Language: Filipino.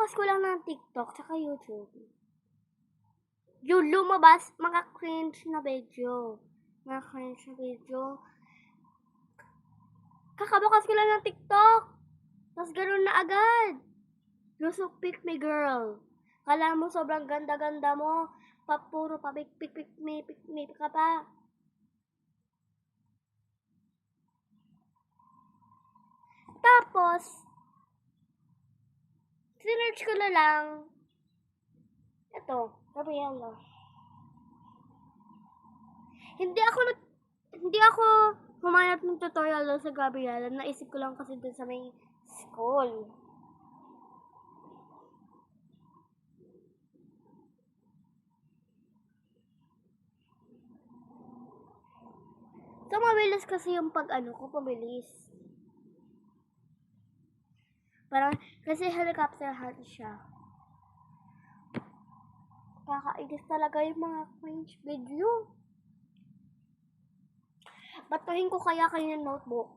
Kakabukas ko lang ng TikTok tsaka YouTube. Yung lumabas, mga cringe na video. Kakabukas ko lang ng TikTok. Tapos ganun na agad. Lusok pick me girl. Kala mo sobrang ganda-ganda mo. Puro pick me ka pa. Tapos, sinerch ko na lang. Ito, Gabriela. Hindi ako humanap ng tutorial sa Gabriela. Naisip ko lang kasi dun sa may school. So, mabilis kasi yung pabilis. Parang, kasi helicopter heart siya. Kakainis talaga yung mga cringe video. Batuhin ko kaya kayo ng notebook.